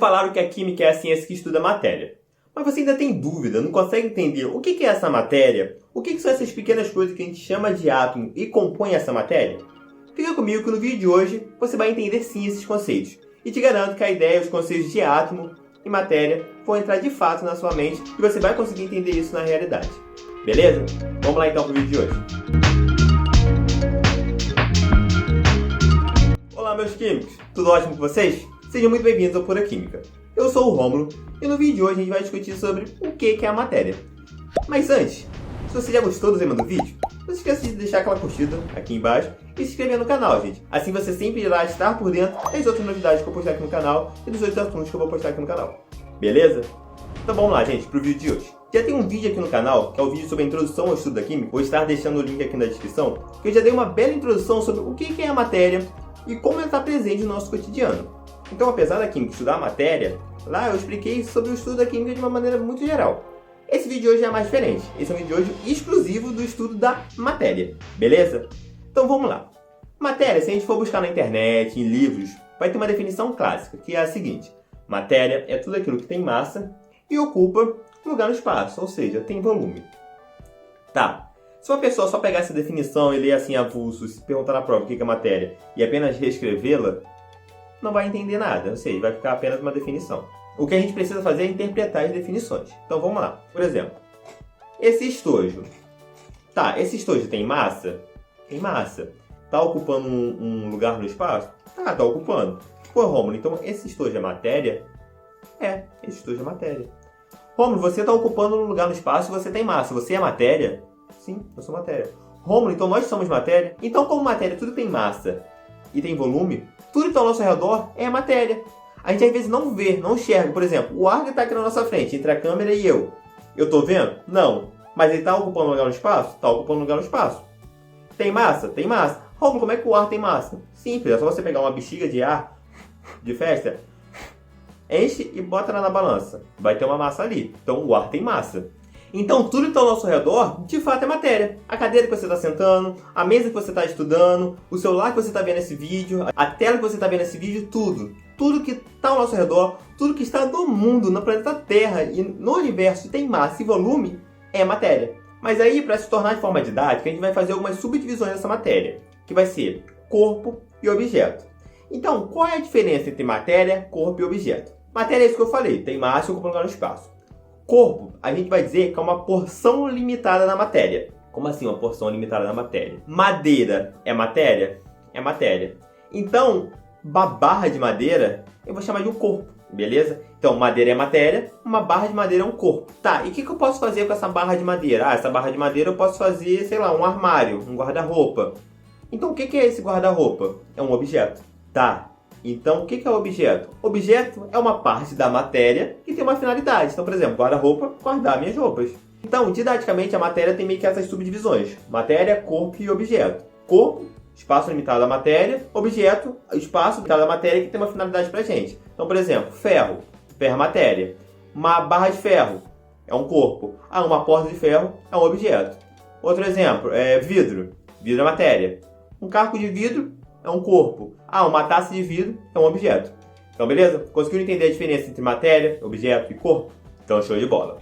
falaram que a química é a ciência que estuda a matéria. Mas você ainda tem dúvida, não consegue entender o que é essa matéria? O que são essas pequenas coisas que a gente chama de átomo e compõem essa matéria? Fica comigo que no vídeo de hoje você vai entender sim esses conceitos. E te garanto que a ideia, os conceitos de átomo e matéria vão entrar de fato na sua mente e você vai conseguir entender isso na realidade. Beleza? Vamos lá então para o vídeo de hoje. Olá meus químicos, tudo ótimo com vocês? Sejam muito bem-vindos ao Pura Química. Eu sou o Rômulo e no vídeo de hoje a gente vai discutir sobre o que é a matéria. Mas antes, se você já gostou do tema do vídeo, não se esqueça de deixar aquela curtida aqui embaixo e se inscrever no canal, gente. Assim você sempre irá estar por dentro das outras novidades que eu postar aqui no canal e dos outros assuntos que eu vou postar aqui no canal. Beleza? Então vamos lá, gente, pro vídeo de hoje. Já tem um vídeo aqui no canal, que é o vídeo sobre a introdução ao estudo da química. Vou estar deixando o link aqui na descrição, que eu já dei uma bela introdução sobre o que é a matéria e como ela está presente no nosso cotidiano. Então, apesar da química estudar a matéria, lá eu expliquei sobre o estudo da química de uma maneira muito geral. Esse vídeo de hoje é mais diferente. Esse é um vídeo de hoje exclusivo do estudo da matéria, beleza? Então vamos lá. Matéria, se a gente for buscar na internet, em livros, vai ter uma definição clássica, que é a seguinte. Matéria é tudo aquilo que tem massa e ocupa lugar no espaço, ou seja, tem volume. Tá. Se uma pessoa só pegar essa definição e ler assim avulso, se perguntar na prova o que é matéria e apenas reescrevê-la, não vai entender nada, ou seja, vai ficar apenas uma definição. O que a gente precisa fazer é interpretar as definições. Então vamos lá. Por exemplo, esse estojo. Tá, esse estojo tem massa? Tem massa. Tá ocupando um lugar no espaço? Tá ocupando. Pô, Rômulo, então esse estojo é matéria? É, esse estojo é matéria. Rômulo, você tá ocupando um lugar no espaço e você tem massa. Você é matéria? Sim, eu sou matéria. Rômulo, então nós somos matéria? Então, como matéria tudo tem massa e tem volume, tudo que está ao nosso redor é matéria. A gente às vezes não vê, não enxerga. Por exemplo, o ar que está aqui na nossa frente, entre a câmera e eu. Eu estou vendo? Não. Mas ele está ocupando um lugar no espaço? Está ocupando um lugar no espaço. Tem massa? Tem massa. Rômulo, como é que o ar tem massa? Simples, é só você pegar uma bexiga de ar de festa, enche e bota ela na balança. Vai ter uma massa ali. Então o ar tem massa. Então tudo que está ao nosso redor, de fato, é matéria. A cadeira que você está sentando, a mesa que você está estudando, o celular que você está vendo esse vídeo, a tela que você está vendo esse vídeo, tudo. Tudo que está ao nosso redor, tudo que está no mundo, no planeta Terra e no universo tem massa e volume, é matéria. Mas aí, para se tornar de forma didática, a gente vai fazer algumas subdivisões dessa matéria, que vai ser corpo e objeto. Então, qual é a diferença entre matéria, corpo e objeto? Matéria é isso que eu falei, tem massa e ocupa lugar no espaço. Corpo, a gente vai dizer que é uma porção limitada na matéria. Como assim uma porção limitada na matéria? Madeira é matéria? É matéria. Então, uma barra de madeira, eu vou chamar de um corpo, beleza? Então, madeira é matéria, uma barra de madeira é um corpo. Tá, e o que eu posso fazer com essa barra de madeira? Ah, essa barra de madeira eu posso fazer, sei lá, um armário, um guarda-roupa. Então, o que é esse guarda-roupa? É um objeto. Tá. Então, o que é o objeto? Objeto é uma parte da matéria que tem uma finalidade. Então, por exemplo, guarda-roupa, guardar minhas roupas. Então, didaticamente, a matéria tem meio que essas subdivisões. Matéria, corpo e objeto. Corpo, espaço limitado da matéria. Objeto, espaço limitado da matéria que tem uma finalidade pra gente. Então, por exemplo, ferro. Ferro é matéria. Uma barra de ferro é um corpo. Ah, uma porta de ferro é um objeto. Outro exemplo é vidro. Vidro é matéria. Um caco de vidro é um corpo. Ah, uma taça de vidro é um objeto. Então, beleza? Conseguiram entender a diferença entre matéria, objeto e corpo? Então, show de bola.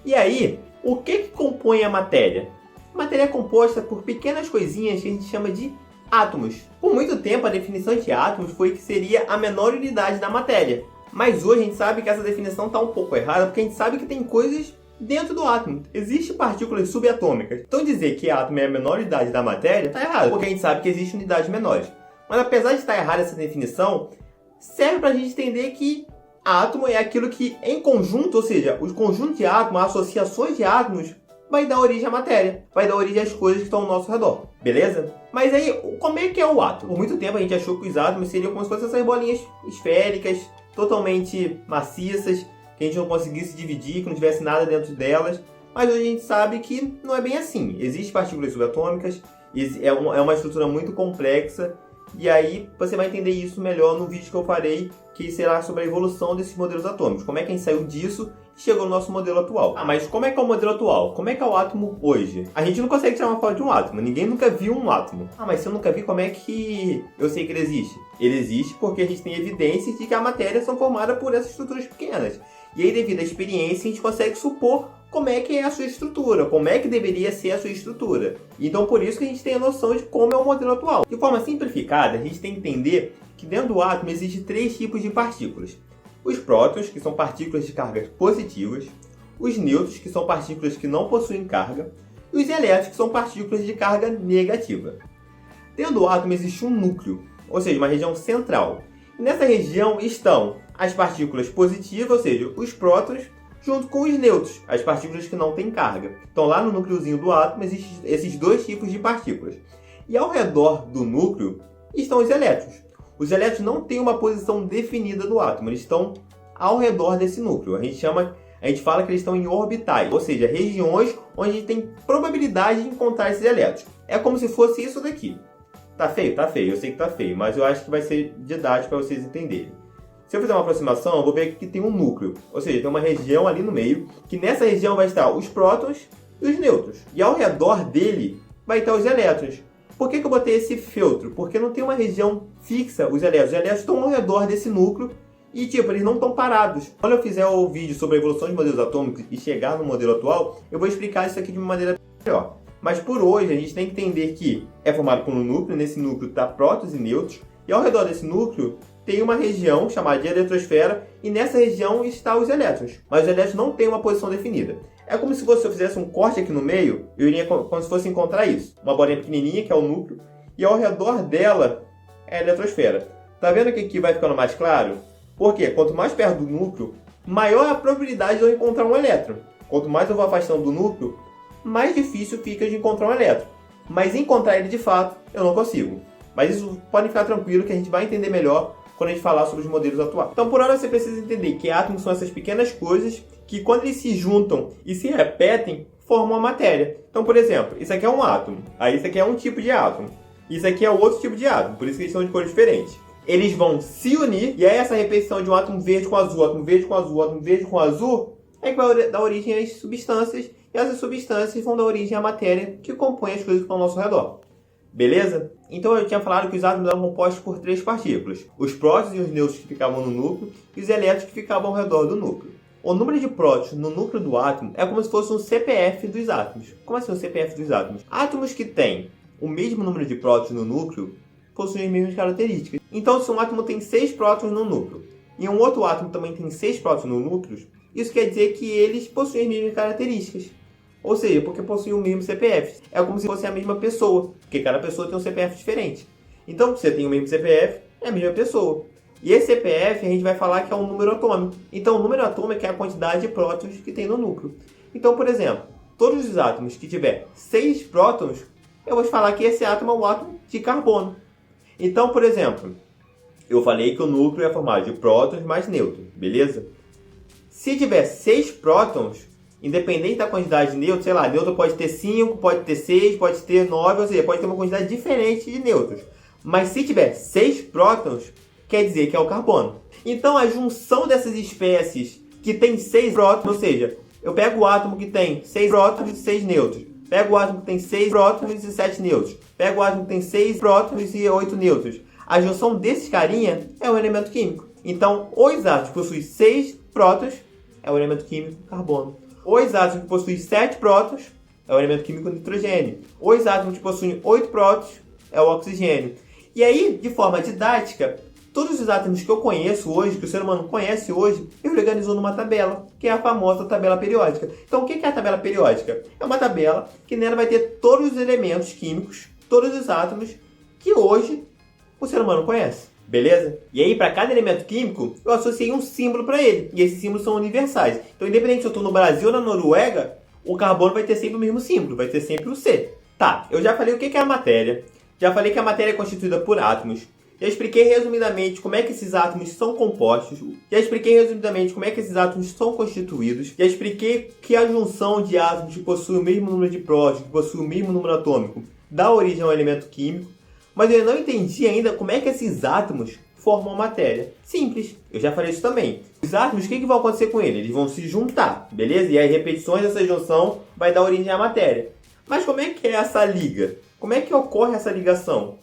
E aí, o que compõe a matéria? A matéria é composta por pequenas coisinhas que a gente chama de átomos. Por muito tempo, a definição de átomos foi que seria a menor unidade da matéria. Mas hoje a gente sabe que essa definição está um pouco errada, porque a gente sabe que tem coisas dentro do átomo. Existem partículas subatômicas. Então, dizer que átomo é a menor unidade da matéria está errado, porque a gente sabe que existem unidades menores. Mas apesar de estar errada essa definição, serve para a gente entender que átomo é aquilo que em conjunto, ou seja, os conjuntos de átomos, associações de átomos, vai dar origem à matéria, vai dar origem às coisas que estão ao nosso redor, beleza? Mas aí, como é que é o átomo? Por muito tempo a gente achou que os átomos seriam como se fossem essas bolinhas esféricas, totalmente maciças, que a gente não conseguisse dividir, que não tivesse nada dentro delas. Mas hoje a gente sabe que não é bem assim. Existem partículas subatômicas, é uma estrutura muito complexa. E aí você vai entender isso melhor no vídeo que eu farei, que será sobre a evolução desses modelos atômicos. Como é que a gente saiu disso e chegou no nosso modelo atual. Mas como é que é o modelo atual? Como é que é o átomo hoje? A gente não consegue tirar uma foto de um átomo. Ninguém nunca viu um átomo. Mas se eu nunca vi, como é que eu sei que ele existe? Ele existe porque a gente tem evidências de que a matéria são formadas por essas estruturas pequenas. E aí, devido à experiência, a gente consegue supor como é que é a sua estrutura, como é que deveria ser a sua estrutura. Então, por isso que a gente tem a noção de como é o modelo atual. De forma simplificada, a gente tem que entender que dentro do átomo existem 3 tipos de partículas. Os prótons, que são partículas de cargas positivas, os nêutrons, que são partículas que não possuem carga, e os elétrons, que são partículas de carga negativa. Dentro do átomo existe um núcleo, ou seja, uma região central. E nessa região estão as partículas positivas, ou seja, os prótons, junto com os nêutrons, as partículas que não têm carga. Então, lá no núcleozinho do átomo existem esses 2 tipos de partículas. E ao redor do núcleo estão os elétrons. Os elétrons não têm uma posição definida no átomo, eles estão ao redor desse núcleo. A gente fala que eles estão em orbitais, ou seja, regiões onde a gente tem probabilidade de encontrar esses elétrons. É como se fosse isso daqui. Tá feio? Tá feio, eu sei que tá feio, mas eu acho que vai ser didático para vocês entenderem. Se eu fizer uma aproximação, eu vou ver que tem um núcleo, ou seja, tem uma região ali no meio, que nessa região vai estar os prótons e os nêutrons. E ao redor dele vai estar os elétrons. Por que eu botei esse feltro? Porque não tem uma região fixa os elétrons. Os elétrons estão ao redor desse núcleo e, eles não estão parados. Quando eu fizer o vídeo sobre a evolução de modelos atômicos e chegar no modelo atual, eu vou explicar isso aqui de uma maneira melhor. Mas por hoje, a gente tem que entender que é formado por um núcleo, nesse núcleo está prótons e nêutrons, e ao redor desse núcleo tem uma região chamada de eletrosfera, e nessa região estão os elétrons. Mas os elétrons não têm uma posição definida. É como se eu fizesse um corte aqui no meio, eu iria como se fosse encontrar isso. Uma bolinha pequenininha, que é o núcleo, e ao redor dela é a eletrosfera. Tá vendo que aqui vai ficando mais claro? Porque quanto mais perto do núcleo, maior é a probabilidade de eu encontrar um elétron. Quanto mais eu vou afastando do núcleo, mais difícil fica de encontrar um elétron. Mas encontrar ele de fato, eu não consigo. Mas isso pode ficar tranquilo que a gente vai entender melhor quando a gente falar sobre os modelos atuais. Então, por hora, você precisa entender que átomos são essas pequenas coisas que, quando eles se juntam e se repetem, formam a matéria. Então, por exemplo, isso aqui é um átomo. Aí isso aqui é um tipo de átomo. Isso aqui é outro tipo de átomo, por isso que eles são de cores diferentes. Eles vão se unir, e aí essa repetição de um átomo verde com azul, átomo verde com azul, átomo verde com azul, é que vai dar origem às substâncias, e essas substâncias vão dar origem à matéria que compõe as coisas que estão ao nosso redor. Beleza? Então eu tinha falado que os átomos eram compostos por 3 partículas. Os prótons e os nêutrons que ficavam no núcleo e os elétrons que ficavam ao redor do núcleo. O número de prótons no núcleo do átomo é como se fosse um CPF dos átomos. Como assim um CPF dos átomos? Átomos que têm o mesmo número de prótons no núcleo possuem as mesmas características. Então, se um átomo tem 6 prótons no núcleo e um outro átomo também tem 6 prótons no núcleo, isso quer dizer que eles possuem as mesmas características. Ou seja, porque possuem o mesmo CPF. É como se fosse a mesma pessoa, porque cada pessoa tem um CPF diferente. Então, se você tem o mesmo CPF, é a mesma pessoa. E esse CPF a gente vai falar que é um número atômico. Então, o número atômico é a quantidade de prótons que tem no núcleo. Então, por exemplo, todos os átomos que tiver 6 prótons, eu vou falar que esse átomo é um átomo de carbono. Então, por exemplo, eu falei que o núcleo é formado de prótons mais nêutrons, beleza? Se tiver 6 prótons, independente da quantidade de nêutrons, sei lá, nêutron pode ter 5, pode ter 6, pode ter 9, ou seja, pode ter uma quantidade diferente de nêutrons. Mas se tiver 6 prótons, quer dizer que é o carbono. Então a junção dessas espécies que tem 6 prótons, ou seja, eu pego o átomo que tem 6 prótons e 6 nêutrons, pego o átomo que tem 6 prótons e 7 nêutrons, pego o átomo que tem 6 prótons e 8 nêutrons. A junção desses carinha é um elemento químico. Então, os átomos que possuem 6 prótons é o elemento químico carbono. Os átomos que possuem 7 prótons é o elemento químico nitrogênio. Os átomos que possuem 8 prótons é o oxigênio. E aí, de forma didática, todos os átomos que eu conheço hoje, que o ser humano conhece hoje, eu organizo numa tabela, que é a famosa tabela periódica. Então, o que é a tabela periódica? É uma tabela que nela vai ter todos os elementos químicos, todos os átomos que hoje o ser humano conhece. Beleza? E aí, para cada elemento químico, eu associei um símbolo para ele. E esses símbolos são universais. Então, independente se eu estou no Brasil ou na Noruega, o carbono vai ter sempre o mesmo símbolo. Vai ter sempre o C. Tá, eu já falei o que é a matéria. Já falei que a matéria é constituída por átomos. Já expliquei resumidamente como é que esses átomos são compostos. Já expliquei resumidamente como é que esses átomos são constituídos. Já expliquei que a junção de átomos que possuem o mesmo número de prótons, que possuem o mesmo número atômico, dá origem ao elemento químico. Mas eu não entendi ainda como é que esses átomos formam a matéria. Simples, eu já falei isso também. Os átomos, o que vai acontecer com eles? Eles vão se juntar, beleza? E as repetições dessa junção vai dar origem à matéria. Mas como é que é essa liga? Como é que ocorre essa ligação?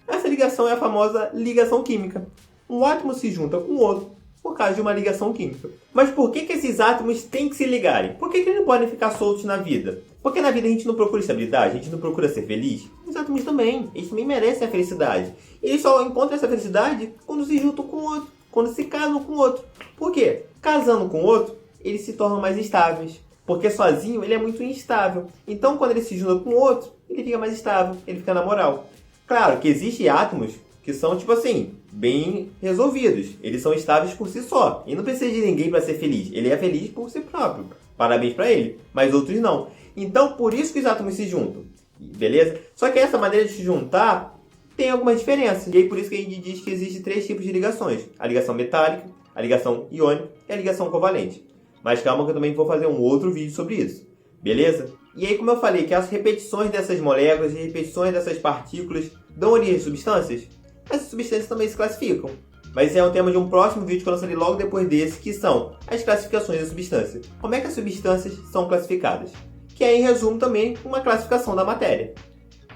Essa ligação é a famosa ligação química. Um átomo se junta com o outro por causa de uma ligação química. Mas por que esses átomos têm que se ligarem? Por que eles não podem ficar soltos na vida? Porque na vida a gente não procura estabilidade, a gente não procura ser feliz. Os átomos também, eles também merecem a felicidade. Eles só encontram essa felicidade quando se juntam com o outro, quando se casam com o outro. Por quê? Casando com o outro, eles se tornam mais estáveis. Porque sozinho ele é muito instável. Então quando ele se junta com o outro, ele fica mais estável, ele fica na moral. Claro que existem átomos que são, tipo assim, bem resolvidos. Eles são estáveis por si só. E não precisa de ninguém para ser feliz. Ele é feliz por si próprio. Parabéns para ele. Mas outros não. Então, por isso que os átomos se juntam. Beleza? Só que essa maneira de se juntar tem algumas diferenças. E aí por isso que a gente diz que existem 3 tipos de ligações. A ligação metálica, a ligação iônica e a ligação covalente. Mas calma que eu também vou fazer um outro vídeo sobre isso. Beleza? E aí, como eu falei, que as repetições dessas moléculas e repetições dessas partículas dão origem a substâncias, essas substâncias também se classificam. Mas esse é um tema de um próximo vídeo que eu lançarei logo depois desse, que são as classificações da substância. Como é que as substâncias são classificadas? Que é, em resumo, também uma classificação da matéria.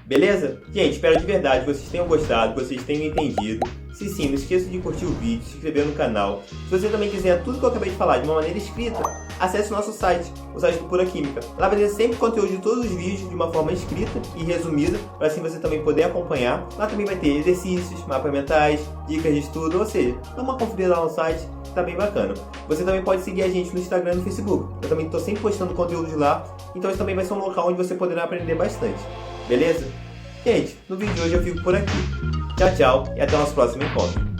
Beleza? Gente, espero de verdade que vocês tenham gostado, que vocês tenham entendido. Se sim, não esqueça de curtir o vídeo, se inscrever no canal. Se você também quiser tudo que eu acabei de falar de uma maneira escrita, acesse o nosso site, o site do Pura Química. Lá vai ter sempre conteúdo de todos os vídeos de uma forma escrita e resumida, para assim você também poder acompanhar. Lá também vai ter exercícios, mapas mentais, dicas de estudo, ou seja, dá uma conferida lá no site, tá bem bacana. Você também pode seguir a gente no Instagram e no Facebook. Eu também estou sempre postando conteúdos lá, então esse também vai ser um local onde você poderá aprender bastante. Beleza? Gente, no vídeo de hoje eu fico por aqui. Tchau, tchau e até o nosso próximo encontro.